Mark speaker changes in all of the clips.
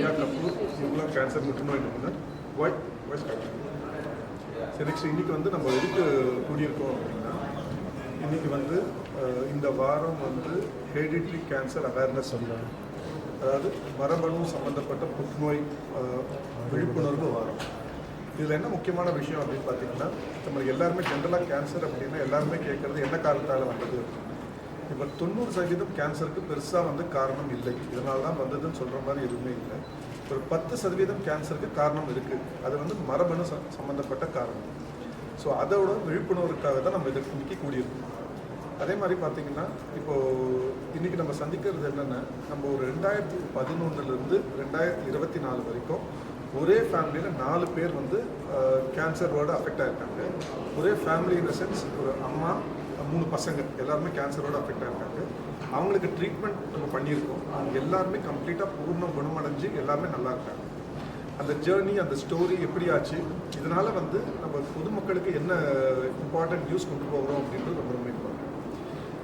Speaker 1: பிரியா கபூர், இவங்களாம் கேன்சர் புற்றுநோய் நிபுணர். நெக்ஸ்ட் இன்னைக்கு வந்து நம்ம எதுக்கு கூடியிருக்கோம் அப்படின்னா, இன்னைக்கு வந்து இந்த வாரம் வந்து ஹெரிடிட்ரி கேன்சர் அவேர்னஸ் சொல்கிறாங்க. அதாவது மரபணு சம்மந்தப்பட்ட புற்றுநோய் விழிப்புணர்வு வாரம். இதில் என்ன முக்கியமான விஷயம் அப்படின்னு பார்த்தீங்கன்னா, நம்ம எல்லாருமே ஜென்ரலாக கேன்சர் அப்படின்னா எல்லாருமே கேட்குறது என்ன காரணத்தால் வந்தது. இப்போ 90% கேன்சருக்கு பெருசாக வந்து காரணம் இல்லை, இதனால தான் வந்ததுன்னு சொல்கிற மாதிரி எதுவுமே இல்லை. ஒரு 10% கேன்சருக்கு காரணம் இருக்குது, அது வந்து மரபணு சம்மந்தப்பட்ட காரணம். ஸோ அதோட விழிப்புணர்வுக்காக தான் நம்ம இதுக்கு இன்னைக்கு கூடியிருக்கோம். அதே மாதிரி பார்த்திங்கன்னா, இப்போது இன்றைக்கி நம்ம சந்திக்கிறது என்னென்னா, நம்ம ஒரு 2011 2024 வரைக்கும் ஒரே ஃபேமிலியில் 4 பேர் வந்து கேன்சரோடு அஃபெக்ட் ஆகிருக்காங்க. ஒரே ஃபேமிலி இன் த சென்ஸ், ஒரு அம்மா 3 பசங்க எல்லாருமே கேன்சரோடு அஃபெக்ட் ஆகிருக்காங்க. அவங்களுக்கு ட்ரீட்மெண்ட் நம்ம பண்ணியிருக்கோம். அவங்க எல்லாருமே கம்ப்ளீட்டாக பூர்ணம் குணமடைஞ்சு எல்லாருமே நல்லா இருக்காங்க. அந்த ஜேர்னி, அந்த ஸ்டோரி எப்படி ஆச்சு, இதனால் வந்து நம்ம பொதுமக்களுக்கு என்ன இம்பார்ட்டன்ட் நியூஸ் கொண்டு போகிறோம் அப்படின்றது ரொம்ப ரொம்ப இம்பார்ட்டன்ட்.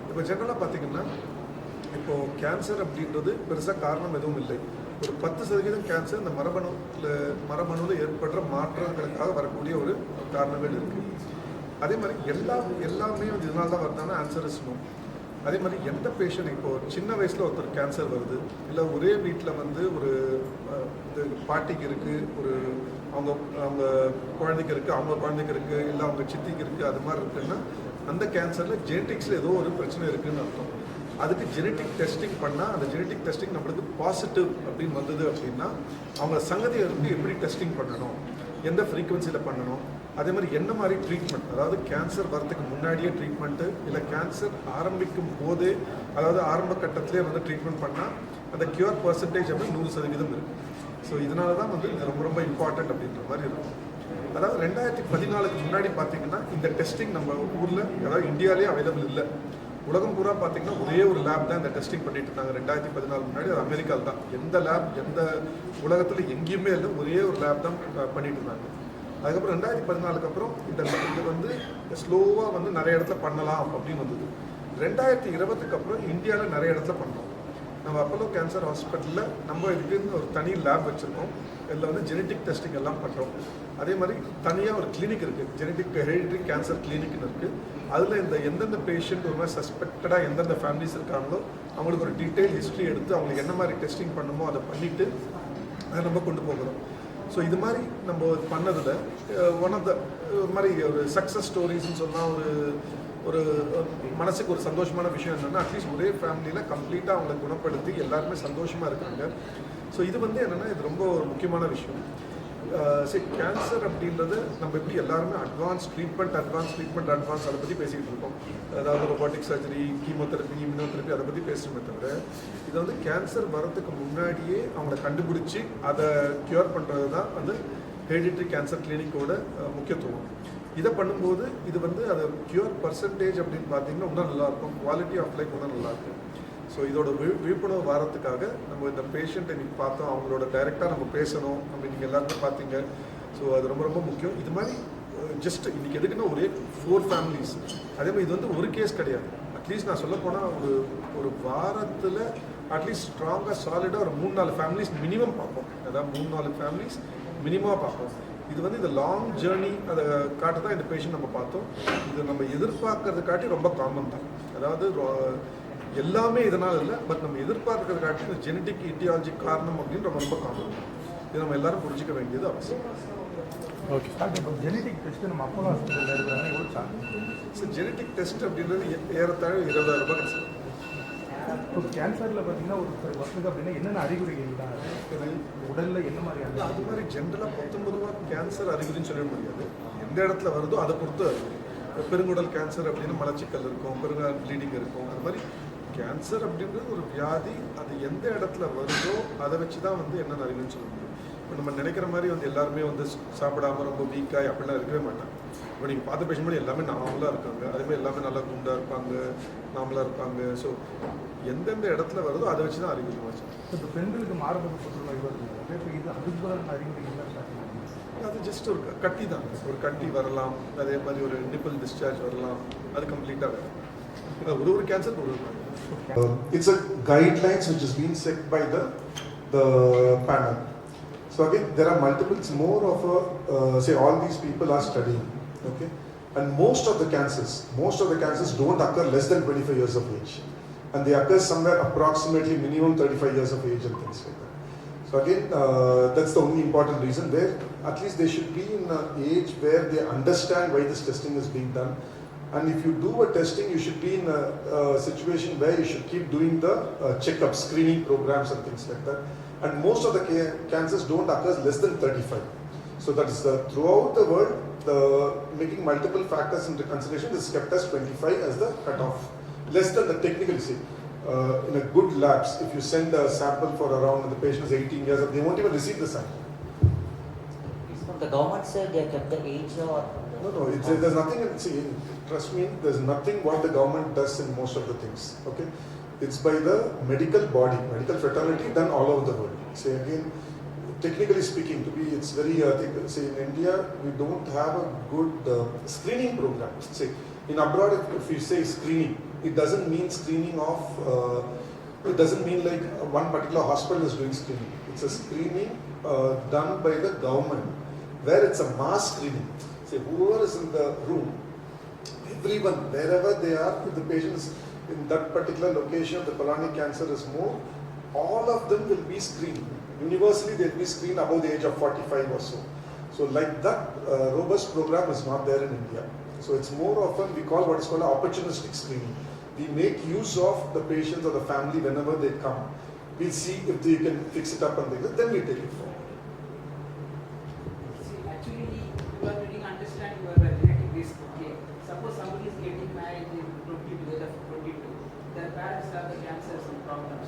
Speaker 1: இப்போ ஜென்ரலாக பார்த்திங்கன்னா, இப்போது கேன்சர் அப்படின்றது பெருசாக காரணம் எதுவும் இல்லை. ஒரு 10% கேன்சர் இந்த மரபணுவில் ஏற்படுற மாற்றங்களுக்காக வரக்கூடிய ஒரு காரணங்கள் இருக்குது. அதே மாதிரி எல்லாமே வந்து இதனால தான் வருதானா ஆன்சர் இஸ் நோ. அதே மாதிரி எந்த பேஷண்ட் இப்போது சின்ன வயசில் ஒருத்தர் கேன்சர் வருது, இல்லை ஒரே வீட்டில் வந்து ஒரு பாட்டிக்கு இருக்குது, ஒரு அவங்க குழந்தைக்கு இருக்குது, அவங்க குழந்தைக்கு இருக்குது, இல்லை அவங்க சித்திக்கு இருக்குது, அது மாதிரி இருக்குன்னா அந்த கேன்சரில் ஜெனட்டிக்ஸில் ஏதோ ஒரு பிரச்சனை இருக்குதுன்னு அர்த்தம். அதுக்கு ஜெனட்டிக் டெஸ்டிங் பண்ணால், அந்த ஜெனட்டிக் டெஸ்டிங் நம்மளுக்கு பாசிட்டிவ் அப்படின்னு வந்தது அப்படின்னா, அவங்க சங்கதியை வந்து எப்படி டெஸ்டிங் பண்ணணும், எந்த ஃப்ரீக்வன்சியில் பண்ணணும், அதே மாதிரி என்ன மாதிரி ட்ரீட்மெண்ட், அதாவது கேன்சர் வரதுக்கு முன்னாடியே ட்ரீட்மெண்ட்டு, இல்லை கேன்சர் ஆரம்பிக்கும் போதே, அதாவது ஆரம்ப கட்டத்திலே வந்து ட்ரீட்மெண்ட் பண்ணால் அந்த க்யூர் பர்சன்டேஜ் அப்படி 100% இருக்குது. ஸோ இதனால தான் வந்து இது ரொம்ப ரொம்ப இம்பார்ட்டன்ட் அப்படின்ற மாதிரி இருக்கும். அதாவது 2014 முன்னாடி பார்த்தீங்கன்னா இந்த டெஸ்டிங் நம்ம ஊரில், அதாவது இந்தியாவிலே அவைலபிள் இல்லை. உலகம் பூரா பார்த்தீங்கன்னா ஒரே ஒரு லேப் தான் இந்த டெஸ்டிங் பண்ணிட்டு இருந்தாங்க. 2014 முன்னாடி அது அமெரிக்காவில் தான். எந்த லேப் எந்த உலகத்தில் எங்கேயுமே இல்லை, ஒரே ஒரு லேப் தான் பண்ணிட்டு இருந்தாங்க. அதுக்கப்புறம் 2014 அப்புறம் இது வந்து ஸ்லோவாக வந்து நிறைய இடத்துல பண்ணலாம் அப்படின்னு வந்தது. 2020 அப்புறம் இந்தியாவில் நிறைய இடத்துல பண்ணோம். நம்ம அப்போலோ கேன்சர் ஹாஸ்பிட்டலில் நம்ம இதுக்குன்னு ஒரு தனி லேப் வச்சுருக்கோம். இதில் வந்து ஜெனட்டிக் டெஸ்டிங் எல்லாம் பண்ணுறோம். அதே மாதிரி தனியாக ஒரு கிளினிக் இருக்குது, ஜெனட்டிக் ஹெரிடிட்ரி கேன்சர் கிளினிக்னு இருக்குது. அதில் இந்த எந்தெந்த பேஷண்ட் ஒரு மாதிரி சஸ்பெக்டடாக எந்தெந்த ஃபேமிலிஸ் இருக்காங்களோ அவங்களுக்கு ஒரு டீட்டெயில் ஹிஸ்ட்ரி எடுத்து அவங்களுக்கு என்ன மாதிரி டெஸ்டிங் பண்ணணுமோ அதை பண்ணிவிட்டு அதை நம்ம கொண்டு போகிறோம். ஸோ இது மாதிரி நம்ம பண்ணதில் ஒன் ஆஃப் த மாதிரி ஒரு சக்ஸஸ் ஸ்டோரிஸ்ன்னு சொன்னால் ஒரு மனசுக்கு ஒரு சந்தோஷமான விஷயம் என்னென்னா, அட்லீஸ்ட் ஒரே ஃபேமிலியில் கம்ப்ளீட்டாக அவங்களை குணப்படுத்தி எல்லாருமே சந்தோஷமாக இருக்காங்க. ஸோ இது வந்து என்னென்னா, இது ரொம்ப ஒரு முக்கியமான விஷயம். சரி, கேன்சர் அப்படின்றது நம்ம எப்படி எல்லாருமே அட்வான்ஸ் ட்ரீட்மெண்ட் அதை பற்றி பேசிக்கிட்டு இருக்கோம். அதாவது ரொபாட்டிக் சர்ஜரி, கீமோதெரப்பி, இம்யூனோதெரப்பி அதை பற்றி பேசுகிறோமே தவிர, இது வந்து கேன்சர் வரதுக்கு முன்னாடியே அவங்கள கண்டுபிடிச்சி அதை க்யூர் பண்ணுறது தான் வந்து ஹெரிடிட்ரி கேன்சர் கிளினிக்கோட முக்கியத்துவம். இதை பண்ணும்போது இது வந்து அது க்யூர் பர்சன்டேஜ் அப்படின்னு பார்த்தீங்கன்னா இன்னும் நல்லாயிருக்கும், குவாலிட்டி ஆஃப் லைஃப் இன்னும் நல்லாயிருக்கும். ஸோ இதோட விழிப்புணர்வு வாரத்துக்காக நம்ம இந்த பேஷண்ட்டை இன்றைக்கி பார்த்தோம், அவங்களோட டைரெக்டாக நம்ம பேசணும் அப்படி நீங்கள் எல்லாருமே பார்த்தீங்க. ஸோ அது ரொம்ப ரொம்ப முக்கியம். இது மாதிரி ஜஸ்ட் இன்றைக்கி எதுக்குன்னா ஒரே 4 ஃபேமிலிஸ், அதே மாதிரி இது வந்து ஒரு கேஸ் கிடையாது. அட்லீஸ்ட் நான் சொல்ல போனால் ஒரு வாரத்தில் அட்லீஸ்ட் ஸ்ட்ராங்காக சாலிடாக ஒரு 3-4 ஃபேமிலிஸ் மினிமம் பார்ப்போம். அதாவது 3-4 ஃபேமிலிஸ் மினிமமாக பார்ப்போம். இது வந்து இந்த லாங் ஜேர்னி அதை காட்ட தான் இந்த பேஷண்ட் நம்ம பார்த்தோம். இது நம்ம எதிர்பார்க்கறது காட்டி ரொம்ப காமன் தான். அதாவது எல்லாமே இதனால் இல்லை, பட் நம்ம எதிர்பார்க்கறது காட்டி இந்த ஜெனட்டிக் இட்டியாலஜி காரணம் அப்படின்னு ரொம்ப ரொம்ப காமன். இது நம்ம எல்லாரும் புரிஞ்சிக்க வேண்டியது அவசியம்.
Speaker 2: ஓகே சார், இப்போ ஜெனட்டிக் டெஸ்ட்டு நம்ம அப்போலோ ஹாஸ்பிட்டலில் இருக்கிறாங்க எவ்வளோ சார்?
Speaker 1: சார், ஜெனட்டிக் டெஸ்ட் அப்படின்றது ஏறத்தாழ 20,000 ரூபாய் கிடையாது.
Speaker 2: இப்போ கேன்சரில் பார்த்தீங்கன்னா ஒரு வருஷத்துக்கு அப்படின்னா என்னென்ன அறிகுறிகள் தான் உடலில் என்ன மாதிரியான?
Speaker 1: அது மாதிரி ஜென்ரலாக 19 ரூபா கேன்சர் அறிகுறின்னு சொல்ல முடியாது. எந்த இடத்துல வருதோ அதை பொறுத்து அறிகுறி. பெருங்குடல் கேன்சர் அப்படின்னு மலச்சிக்கல் இருக்கும், பெருங்குடல் ப்ளீடிங் இருக்கும். அது மாதிரி கேன்சர் அப்படின்றது ஒரு வியாதி, அது எந்த இடத்துல வருதோ அதை வச்சு தான் வந்து என்னென்ன அறிகுறின்னு சொல்ல முடியும். இப்போ நம்ம நினைக்கிற மாதிரி வந்து எல்லாருமே வந்து சாப்பிடாம ரொம்ப வீக்காக அப்படிலாம் இருக்கவே மாட்டாங்க. இப்போ நீங்கள் பார்த்த பேஷண்ட் மாதிரி எல்லாமே நார்மலாக இருக்காங்க, அதேமாதிரி எல்லாமே நல்லா குண்டாக இருப்பாங்க, நார்மலாக இருப்பாங்க. ஸோ எந்தெந்த இடத்துல வருதோ அதை வச்சு தான் அறிகுறி வச்சு.
Speaker 2: இப்போ பெண்களுக்கு மார்பக புற்றுநோய் வருது, இப்போ இது அதுக்கு அறிகுறி என்ன?
Speaker 1: அது ஜஸ்ட் ஒரு கட்டி தான், ஒரு கட்டி வரலாம், அதே மாதிரி ஒரு நிப்பிள் டிஸ்சார்ஜ் வரலாம், அது கம்ப்ளீட்டாக வரும். ஒரு கேன்சர் ஒரு
Speaker 3: It's a guidelines which is being set by the
Speaker 1: the panel. So again, there are multiples, more of a, say all these people are studying, okay? And most of the cancers don't occur less than 25 years of age. And they occur somewhere approximately minimum 35 years of age and things like that. So again, that's the only important reason where at least they should be in an age where they understand why this testing is being done. And if you do a testing, you should be in a situation where you should keep doing the checkup, screening programs and things like that. And most of the cancers don't occur less than 35. So that is throughout the world, making multiple factors into consideration is kept as 25 as the cutoff. Less than the technically say. In a good labs, if you send a sample for around, and the patient is 18 years old, they won't even receive the sample.
Speaker 3: Is from the government side they have kept the age or?
Speaker 1: No, there's nothing, see, trust me, there's nothing what the government does in most of the things, okay? It's by the medical body, medical fraternity done all over the world. Say again, technically speaking, it's very, say in India, we don't have a good screening program. Say, in abroad, if you say screening, it doesn't mean screening of, it doesn't mean like one particular hospital is doing screening. It's a screening done by the government, where it's a mass screening. Say, whoever is in the room, everyone, wherever they are, if the patient is in that particular location, the colonic cancer is more, all of them will be screened. Universally, they will be screened above the age of 45 or so. So like that robust program is not there in India. So it's more often, we call what is called opportunistic screening. We make use of the patients or the family whenever they come. We'll see if they can fix it up and things, then we take it forward.
Speaker 4: See, actually, you are getting understand your genetic risk. Okay. Suppose somebody is getting married in 22, age of 22. Their parents have the cancers and problems.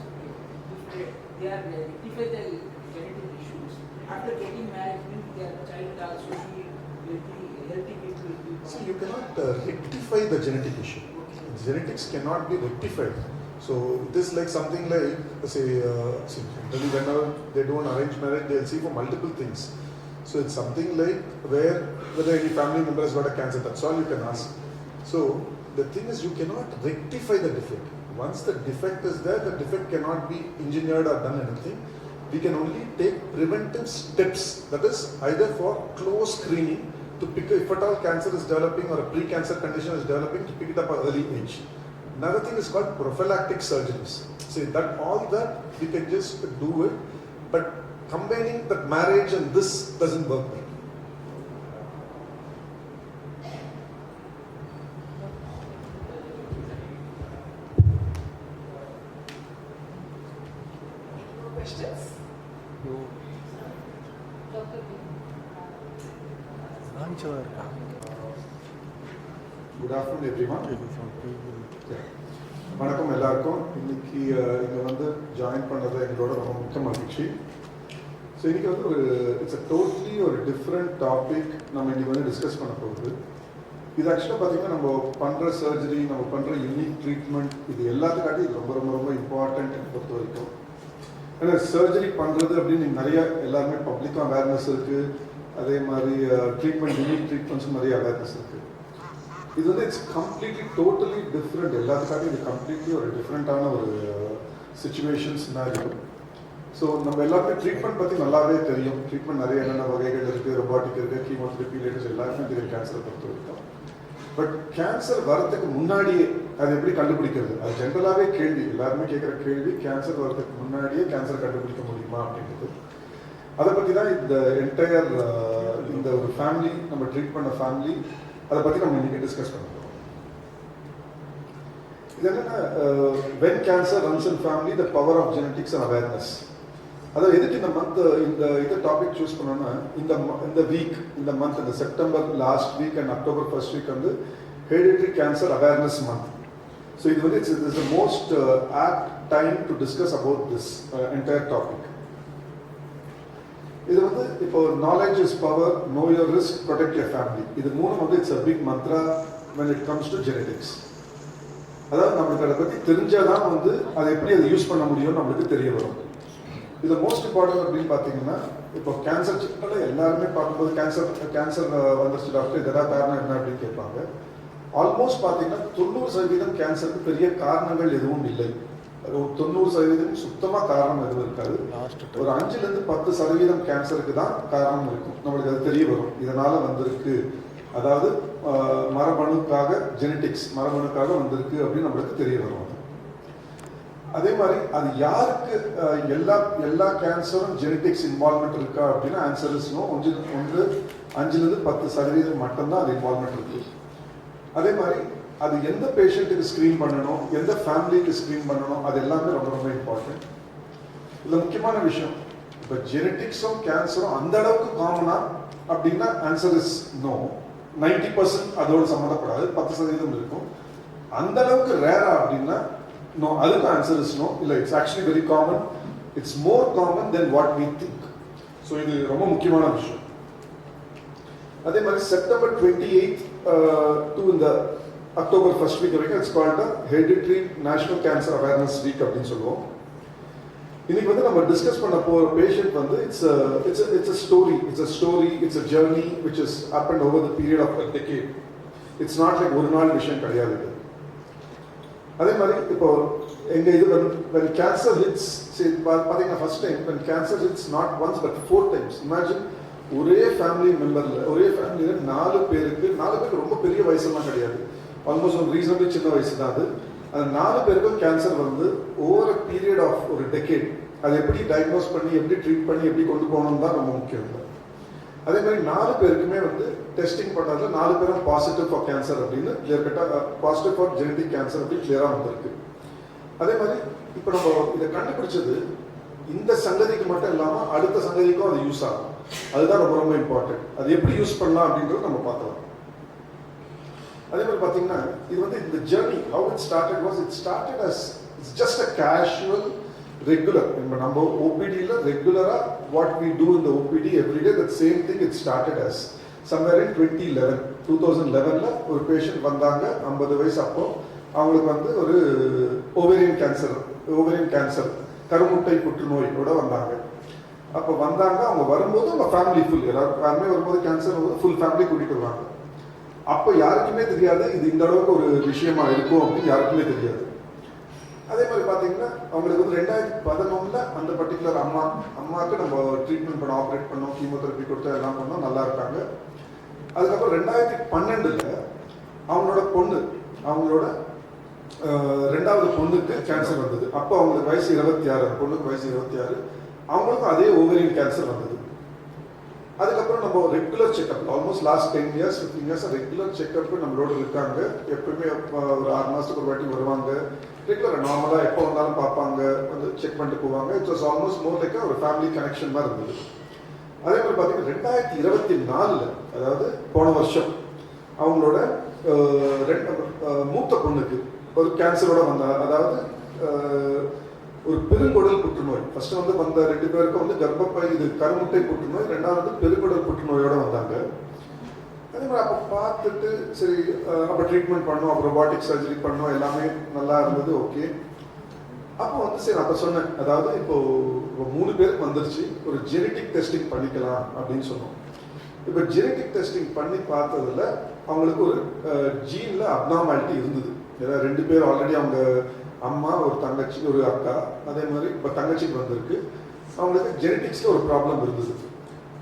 Speaker 4: Okay. If they are rectify the genetic issues, after getting married, their child also be healthy people.
Speaker 1: So you cannot rectify the genetic issue. Genetics cannot be rectified. So it is like something like, say, generally whenever they do an arranged marriage, they'll see for multiple things. So it's something like whether any family member has got a cancer, that's all you can ask. So the thing is, you cannot rectify the defect. Once the defect is there, the defect cannot be engineered or done anything. We can only take preventive steps, that is either for close screening, to pick if at all cancer is developing or a pre-cancer condition is developing, to pick it up at early age. Another thing is called prophylactic surgeries. See, that all that we can just do it, but combining that marriage and this doesn't work well.
Speaker 4: Questions?
Speaker 1: Good afternoon everyone. வணக்கம் எல்லாருக்கும். இன்னைக்கு இங்கே வந்து join பண்ணது எங்களோட ரொம்ப முக்கிய மகிழ்ச்சி. ஸோ இன்னைக்கு வந்து இட்ஸ் அ டோட்டலி ஒரு டிஃப்ரெண்ட் டாபிக் நம்ம இன்னைக்கு வந்து டிஸ்கஸ் பண்ண போகுது. இது ஆக்சுவலாக பார்த்தீங்கன்னா நம்ம பண்ணுற சர்ஜரி, நம்ம பண்ணுற யூனிக் ட்ரீட்மெண்ட், இது எல்லாத்துக்காட்டி இது ரொம்ப ரொம்ப ரொம்ப இம்பார்ட்டன்ட் பொறுத்த வரைக்கும். ஏன்னா சர்ஜரி பண்ணுறது அப்படின்னு நிறைய எல்லாருமே பப்ளிக்காக அவேர்னஸ் இருக்குது. அதே மாதிரி ட்ரீட்மெண்ட், யூனிக் ட்ரீட்மெண்ட்ஸும் நிறைய அவேர்னஸ் இருக்குது. இது வந்து இட்ஸ் கம்ப்ளீட்லி டோட்டலி டிஃப்ரெண்ட். எல்லாத்துக்காட்டும் இது கம்ப்ளீட்லி ஒரு டிஃப்ரெண்ட்டான ஒரு சிச்சுவேஷன் சினாரியோ. ஸோ நம்ம எல்லாருமே ட்ரீட்மெண்ட் பற்றி நல்லாவே தெரியும். ட்ரீட்மெண்ட் நிறைய என்னென்ன வகைகள் இருக்குது, ரொபாட்டிக் இருக்குது, கீமோதெரபி, லேட்டஸ்ட் எல்லாருமே தெரியும் கேன்சரை பொறுத்த வரைக்கும். பட் கேன்சர் வரதுக்கு முன்னாடியே அது எப்படி கண்டுபிடிக்கிறது, அது ஜென்ரலாகவே கேள்வி, எல்லாருமே கேட்குற கேள்வி, கேன்சர் வரதுக்கு முன்னாடியே கேன்சர் கண்டுபிடிக்க முடியுமா அப்படின்றது. அதை பற்றி தான் இந்த என்டையர் இந்த ஒரு ஃபேமிலி, நம்ம ட்ரீட் பண்ண ஃபேமிலி, அதை பற்றி நம்ம இன்னைக்கு டிஸ்கஸ் பண்ண போகிறோம். இது என்னன்னா, when cancer runs in family, the power of genetics and awareness. அதாவது எதுக்கு இந்த மந்த் இந்த டாபிக் சூஸ் பண்ணோன்னா, இந்த வீக், இந்த மந்த், இந்த September last week and October first week வந்து hereditary cancer awareness month. So இது வந்து it's the most apt time to discuss about this entire topic. இது வந்து இப்போ knowledge is power, know your risk, protect your family, இது மூணு வந்து it's a big mantra when it comes to genetics. அதாவது நம்மளுக்கு அதை பற்றி தெரிஞ்சாதான் வந்து அதை எப்படி அதை யூஸ் பண்ண முடியும் நம்மளுக்கு தெரிய வரும். இது மோஸ்ட் இம்பார்ட்டன்ட் அப்படின்னு பார்த்தீங்கன்னா, இப்போ கேன்சர் சிக்கல எல்லாருமே பார்க்கும்போது கேன்சர் வந்துருச்சு டாக்டர், இதெல்லாம் காரணம் என்ன அப்படின்னு கேட்பாங்க. ஆல்மோஸ்ட் பார்த்தீங்கன்னா 90% கேன்சருக்கு பெரிய காரணங்கள் எதுவும் இல்லை. ஒரு 90% சுத்தமாக காரணம் எதுவும் இருக்காது. ஒரு 5-10% கேன்சருக்கு தான் காரணம் இருக்கும். நம்மளுக்கு அது தெரிய வரும், இதனால வந்திருக்கு, அதாவது மரபணுக்காக ஜெனட்டிக்ஸ் மரபணுக்காக வந்திருக்கு அப்படின்னு நம்மளுக்கு தெரிய வரும். அதே மாதிரி அது யாருக்கு எல்லா கேன்சரும் ஜெனட்டிக்ஸ் இன்வால்மெண்ட் இருக்கா அப்படின்னா ஆன்சர் இஸ் நோ. 5-10% மட்டும்தான் அது இன்வால்மெண்ட் இருக்கு. அதே மாதிரி அது எந்த பேஷண்ட்டுக்கு ஸ்க்ரீன் பண்ணணும், எந்த ஃபேமிலிக்கு ஸ்க்ரீன் பண்ணணும், அது எல்லாமே ரொம்ப ரொம்ப இம்பார்ட்டன்ட். இதில் முக்கியமான விஷயம், இப்போ ஜெனட்டிக்ஸும் கேன்சரும் அந்த அளவுக்கு காமனா அப்படின்னா ஆன்சர் இஸ் நோ. 90% அதோடு சம்மந்தப்படாது, 10% இருக்கும். அந்த அளவுக்கு ரேரா அப்படின்னா நோ, அதுக்கு ஆன்சர் இஸ் நோ. இல்லை, it's actually very common. It's more common than what we think. So இது ரொம்ப முக்கியமான விஷயம். அதே மாதிரி செப்டம்பர் 28 to இந்த அக்டோபர் ஃபர்ஸ்ட் வீக் வரைக்கும் it's called hereditary national cancer awareness week அப்படின்னு சொல்லுவோம். இன்னைக்கு வந்து நம்ம டிஸ்கஸ் பண்ண போகிற பேஷண்ட் வந்து it's a story, it's a journey which has happened over the period of a decade. It's not like ஒரு நாள் விஷயம் கிடையாது. அதே மாதிரி இப்போ எங்க இது when cancer hits, பார்த்தீங்கன்னா first time when cancer hits not once but 4 times. Imagine ஒரே ஃபேமிலி மெம்பர்ல, ஒரே ஃபேமிலியில 4 பேருக்கு ரொம்ப பெரிய வயசுலாம் கிடையாது, ஆல்மோஸ்ட் ஒரு ரீசனபிளி சின்ன வயசு தான் அது. அந்த 4 பேருக்கும் கேன்சர் வந்து ஓவர் அ பீரியட் ஆஃப் ஒரு டெக்கேட் அதை எப்படி டயக்னோஸ் பண்ணி, எப்படி ட்ரீட் பண்ணி, எப்படி கொண்டு போகணும் தான் ரொம்ப முக்கியம். அதே மாதிரி 4 பேருக்குமே வந்து டெஸ்டிங் பண்ணதுல 4 பேரும் பாசிட்டிவ் ஃபார் கேன்சர் அப்படின்னு கிளியர் கட்டா, பாசிட்டிவ் ஃபார் ஜெனடிக் கேன்சர் அப்படின்னு கிளியரா வந்திருக்கு. அதே மாதிரி இப்போ நம்ம இதை கண்டுபிடிச்சது இந்த சங்கதிக்கு மட்டும் இல்லாம அடுத்த சங்கதிக்கும் அது யூஸ் ஆகும். அதுதான் ரொம்ப ரொம்ப இம்பார்ட்டன்ட். அது எப்படி யூஸ் பண்ணலாம் அப்படின்றது நம்ம பார்க்கலாம். அதே மாதிரி பார்த்தீங்கன்னா இது வந்து இந்த journey how it started as it's just a casual regular. நம்ம OPD-ல ரெகுலரா what we do in the OPD every day, that same thing it started as somewhere in 2011ல ஒரு பேஷண்ட் வந்தாங்க, 50 வயசு. அப்போ அவங்களுக்கு வந்து ஒரு ஓவேரியன் கேன்சர் கருமுட்டை புற்றுநோயோட வந்தாங்க. அப்போ வந்தாங்க, அவங்க வரும்போது அவங்க ஃபேமிலி ஃபுல், யாருமே வரும்போது கேன்சர் வரும்போது ஃபுல் ஃபேமிலி கூட்டிட்டு வருவாங்க. அப்போ யாருக்குமே தெரியாது இது இந்த அளவுக்கு ஒரு விஷயமா இருக்கும் அப்படின்னு யாருக்குமே தெரியாது. அதே மாதிரி பார்த்தீங்கன்னா அவங்களுக்கு வந்து 2011 அந்த பர்டிகுலர் அம்மாவுக்கு நம்ம ட்ரீட்மெண்ட் பண்ண, ஆப்ரேட் பண்ணோம், கீமோதெரப்பி கொடுத்து எல்லாம் பண்ணோம், நல்லா இருக்காங்க. அதுக்கப்புறம் 2012 அவங்களோட ரெண்டாவது பொண்ணுக்கு கேன்சர் வந்தது. அப்போ அவங்களுக்கு வயசு 26, பொண்ணுக்கு வயசு 26, அவங்களுக்கும் அதே ஓவேரியன் கேன்சர் வந்தது. அதுக்கப்புறம் நம்ம regular checkup, almost last 10 years 15 years regular checkup நம்மளோட இருக்காங்க. எப்பவுமே ஒரு 6 மாசத்துக்கு ஒரு வாட்டி வருவாங்க. ரெகுலர் நார்மலா எப்போ வந்தாலும் பார்ப்பாங்க, வந்து செக் பண்ணிட்டு போவாங்க. It was almost more like ஒரு ஃபேமிலி கனெக்ஷன் மாதிரி இருந்தது. அதே மாதிரி பார்த்தீங்கன்னா 2024 அதாவது போன வருஷம் அவங்களோட மூத்த பொண்ணுக்கு ஒரு கேன்சரோட வந்தாங்க. அதாவது ஒரு பெருங்குடல் புற்றுநோய். ஃபர்ஸ்ட் வந்து வந்த 2 பேருக்கும் வந்து கர்ப்பப்பை இது கருமுட்டை புற்றுநோய், 2வது பெருங்குடல் புற்றுநோயோட வந்தாங்க. அதே மாதிரி அப்போ பார்த்துட்டு சரி அப்போ ட்ரீட்மெண்ட் பண்ணோம், அப்புறம் ரொபாட்டிக் சர்ஜரி பண்ணோம், எல்லாமே நல்லா இருந்தது, ஓகே. அப்போ வந்து சரி அப்போ சொன்னேன், அதாவது இப்போ 3 பேருக்கு வந்துருச்சு, ஒரு ஜெனட்டிக் டெஸ்டிங் பண்ணிக்கலாம் அப்படின்னு சொன்னோம். இப்போ ஜெனட்டிக் டெஸ்டிங் பண்ணி பார்த்ததுல அவங்களுக்கு ஒரு ஜீன்ல அப்நார்மாலிட்டி இருந்தது. ஏதாவது 2 பேர் ஆல்ரெடி அவங்க அம்மா, ஒரு தங்கச்சி, ஒரு அக்கா, அதே மாதிரி இப்போ தங்கச்சிக்கு வந்திருக்கு. அவங்களுக்கு ஜெனட்டிக்ஸ்ல ஒரு ப்ராப்ளம் இருந்தது.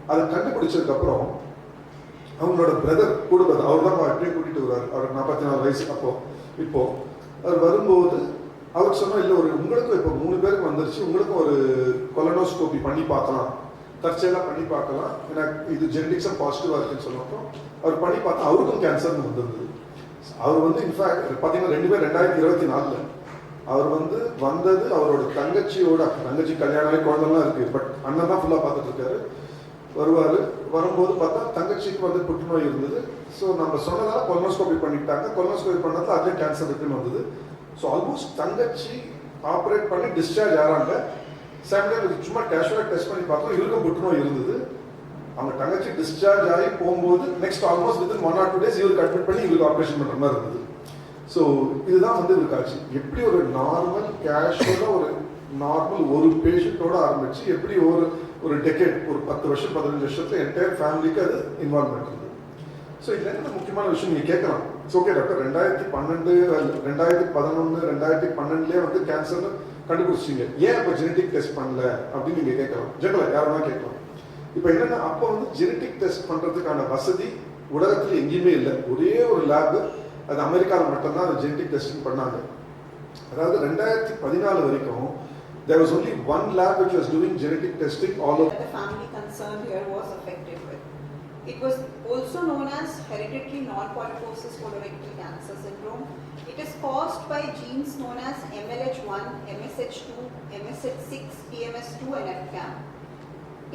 Speaker 1: அதை கண்டுபிடிச்சதுக்கு அப்புறம் அவங்களோட பிரதர் கூட அவர் தான் அப்படியே கூட்டிட்டு வருவார். அவருக்கு 44 வயசு. அப்போ இப்போ அவர் வரும்போது அவர் சொன்னா இல்லை, ஒரு உங்களுக்கும் இப்போ 3 பேருக்கு வந்துருச்சு, உங்களுக்கும் ஒரு கொலனோஸ்கோபி பண்ணி பார்க்கலாம், தற்செயலா பண்ணி பார்க்கலாம், எனக்கு இது ஜெனடிக்ஸா பாசிட்டிவா இருக்குன்னு சொன்னப்போ அவர் பண்ணி பார்த்தா அவருக்கும் கேன்சர் வந்திருந்தது. அவர் வந்து இன்ஃபேக்ட் பார்த்தீங்கன்னா 2 பேர் 2024 அவர் வந்து வந்தது அவரோட தங்கச்சி கல்யாணம் குழந்தைலாம் இருக்கு, பட் அண்ணன் தான் ஃபுல்லா பார்த்துட்டு இருக்காரு. வரும்போது பார்த்தா தங்கச்சிக்கு வந்து புற்றுநோய் இருந்தது. ஸோ நம்ம சொன்னதால கொலனோஸ்கோபி பண்ணிட்டாங்க. கொலனோஸ்கோபி பண்ணதுல அதே கேன்சர் இருக்குன்னு வந்தது. ஸோ ஆல்மோஸ்ட் தங்கச்சி ஆப்ரேட் பண்ணி டிஸ்சார்ஜ் ஆறாங்க. சாம்பிள் சும்மா கேஷுவலாக டெஸ்ட் பண்ணி பார்த்தோம், இவருக்கும் புற்றுநோய் இருந்தது. அவங்க தங்கச்சி டிஸ்சார்ஜ் ஆகி போகும்போது next almost within 1 or 2 days இவருக்கு அட்மிட் பண்ணி இவருக்கு ஆப்ரேஷன் பண்ணுற மாதிரி இருந்தது. ஸோ இதுதான் வந்து இவருக்கு ஆச்சு. எப்படி ஒரு நார்மல் கேஷுவலாக ஒரு பேஷண்ட்டோட ஆரம்பிச்சு எப்படி ஒரு டெக்கேட், ஒரு 10 வருஷம் 15 வருஷத்துல என்டையர் ஃபேமிலிக்கு அது இன்வால்வ்மெண்ட் இருந்தது. ஸோ இதில் என்ன முக்கியமான விஷயம் நீங்கள் கேட்கலாம். இட்ஸ் ஓகே டாக்டர் 2012 2011 2012 வந்து கேன்சர்னு கண்டுபிடிச்சிங்க, ஏன் இப்போ ஜெனட்டிக் டெஸ்ட் பண்ணல அப்படின்னு நீங்கள் கேட்கலாம். ஜெனரலாக யாருன்னா கேட்கலாம். இப்போ என்னென்னா அப்போ வந்து ஜெனட்டிக் டெஸ்ட் பண்ணுறதுக்கான வசதி உலகத்தில் எங்கேயுமே இல்லை. ஒரே ஒரு லேபு, அது அமெரிக்காவில் மட்டும்தான் அந்த ஜெனட்டிக் டெஸ்டிங் பண்ணாங்க. அதாவது 2014 வரைக்கும் there was only one lab which was doing genetic testing all over.
Speaker 5: The family concerned here was affected with. It was also known as hereditary non-polyposis colorectal cancer syndrome. It is caused by genes known as MLH1, MSH2, MSH6, PMS2 and FCAM.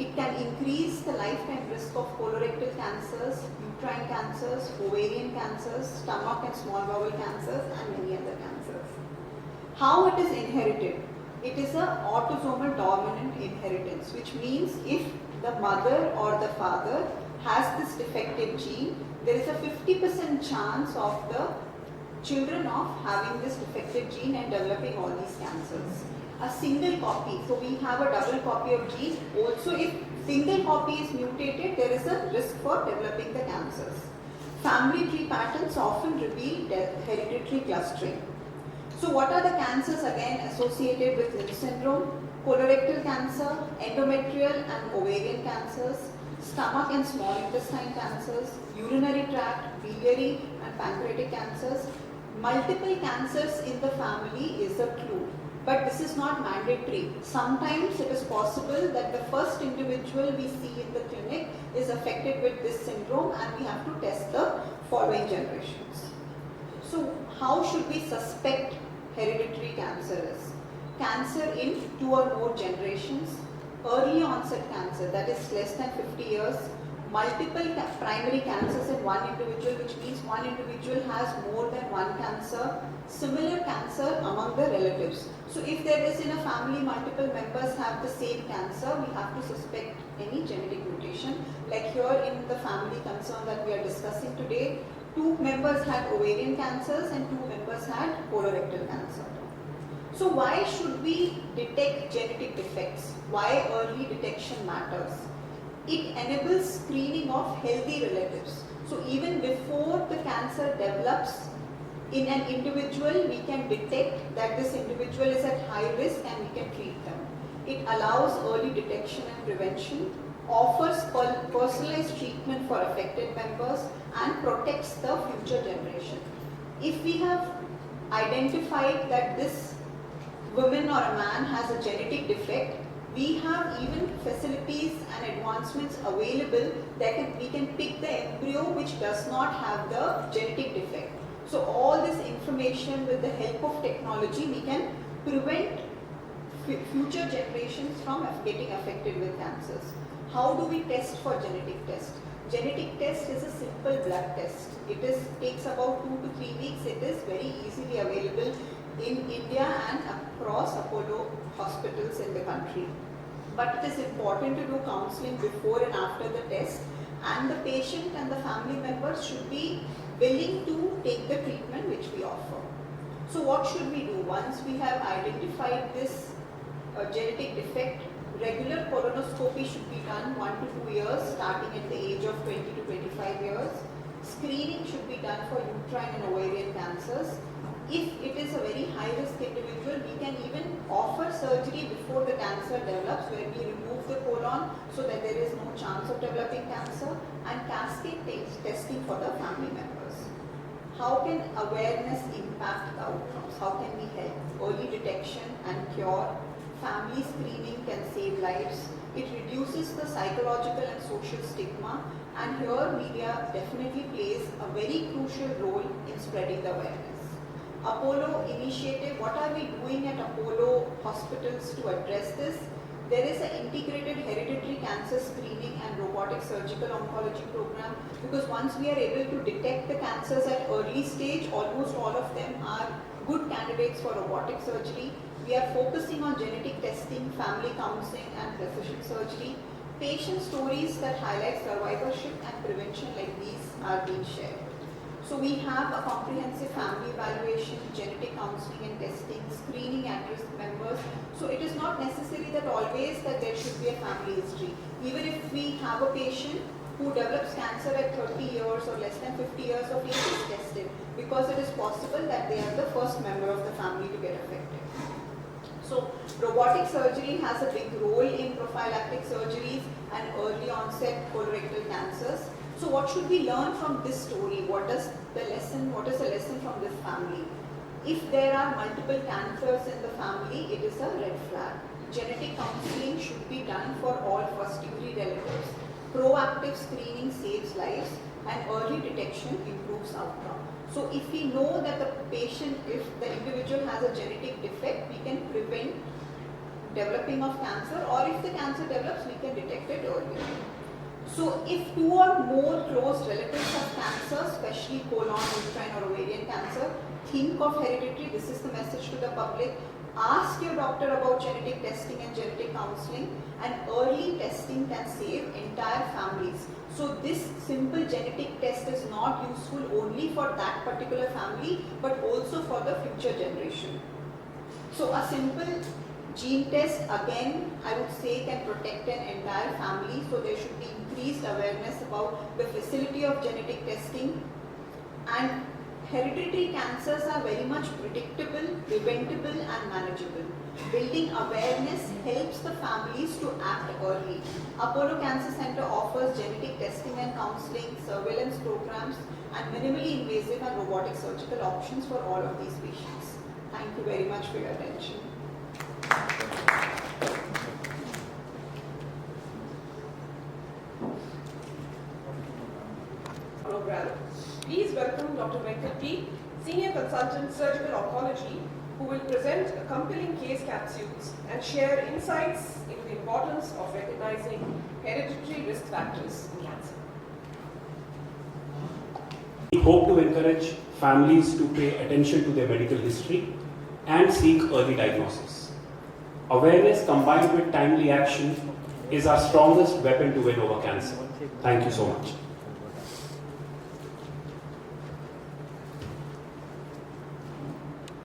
Speaker 5: It can increase the lifetime risk of colorectal cancers, uterine cancers, ovarian cancers, stomach and small bowel cancers and many other cancers. How it is inherited? It is an autosomal dominant inheritance, which means if the mother or the father has this defective gene, there is a 50% chance of the children of having this defective gene and developing all these cancers. A single copy, so we have a double copy of gene. Also, if single copy is mutated, there is a risk for developing the cancers. Family tree patterns often reveal hereditary clustering. So what are the cancers again associated with Lynch syndrome? Colorectal cancer, endometrial and ovarian cancers, stomach and small intestine cancers, urinary tract, biliary and pancreatic cancers. Multiple cancers in the family is a clue, but this is not mandatory. Sometimes it is possible that the first individual we see in the clinic is affected with this syndrome and we have to test the following generations. So how should we suspect hereditary cancer is? Cancer in 2 or more generations, early onset cancer, that is less than 50 years, multiple primary cancers in one individual, which means one individual has more than one cancer, similar cancer among the relatives. So if there is in a family multiple members have the same cancer, we have to suspect any genetic mutation. Like here in the family concern that we are discussing today, 2 members had ovarian cancers and 2 members had colorectal cancer. So why should we detect genetic defects? Why early detection matters? It enables screening of healthy relatives. So even before the cancer develops in an individual, we can detect that this individual is at high risk and we can treat them. It allows early detection and prevention, offers personalized treatment for affected members and protects the future generation. If we have identified that this woman or a man has a genetic defect, we have even facilities and advancements available that we can pick the embryo which does not have the genetic defect. So all this information, with the help of technology, we can prevent future generations from getting affected with cancers. How do we test for genetic test? Genetic test is a simple blood test. It takes about 2 to 3 weeks. It is very easily available in India and across Apollo hospitals in the country. But it is important to do counseling before and after the test, and the patient and the family members should be willing to take the treatment which we offer. So what should we do? Once we have identified this genetic defect, regular colonoscopy should be done 1 to 2 years, starting at the age of 20 to 25 years. Screening should be done for uterine and ovarian cancers. If it is a very high-risk individual, we can even offer surgery before the cancer develops, where we remove the colon so that there is no chance of developing cancer, and cascade testing for the family members. How can awareness impact the outcomes? How can we help? Early detection and cure. Family screening can save lives. It reduces the psychological and social stigma, and here media definitely plays a very crucial role in spreading the awareness. Apollo initiative, what are we doing at Apollo hospitals to address this? There is an integrated hereditary cancer screening and robotic surgical oncology program, because once we are able to detect the cancers at early stage, almost all of them are good candidates for robotic surgery. We are focusing on genetic testing, family counseling and precision surgery. Patient stories that highlight survivorship and prevention like these are being shared. So we have a comprehensive family evaluation, genetic counseling and testing, screening at-risk members. So it is not necessary that always that there should be a family history. Even if we have a patient who develops cancer at 30 years or less than 50 years of age is tested, because it is possible that they are the first member of the family to get affected. So robotic surgery has a big role in prophylactic surgeries and early onset colorectal cancers. So what should we learn from this story? What is the lesson from this family? If there are multiple cancers in the family, it is a red flag. Genetic counseling should be done for all first degree relatives. Proactive screening saves lives and early detection improves outcome. So if we know that if the individual has a genetic defect, we can prevent developing of cancer, or if the cancer develops, we can detect it earlier. So if 2 or more close relatives have cancer, especially colon, uterine or ovarian cancer, think of hereditary. This is the message to the public. Ask your doctor about genetic testing and genetic counseling, and early testing can save entire families. So this simple genetic test is not useful only for that particular family, but also for the future generation. So a simple gene test, again, I would say, can protect an entire family. So there should be increased awareness about the facility of genetic testing. And hereditary cancers are very much predictable, preventable and manageable. Building awareness helps the families to act early. Apollo Cancer Center offers genetic testing and counseling, surveillance programs and minimally invasive and robotic surgical options for all of these patients. Thank you very much for your attention.
Speaker 6: Program. Please welcome Dr. Venkat P, Senior Consultant Surgical Oncology, who will present a compelling case capsules and share insights into the importance of recognizing hereditary risk factors in cancer.
Speaker 7: We hope to encourage families to pay attention to their medical history and seek early diagnosis. Awareness combined with timely action is our strongest weapon to win over cancer. Thank you so much.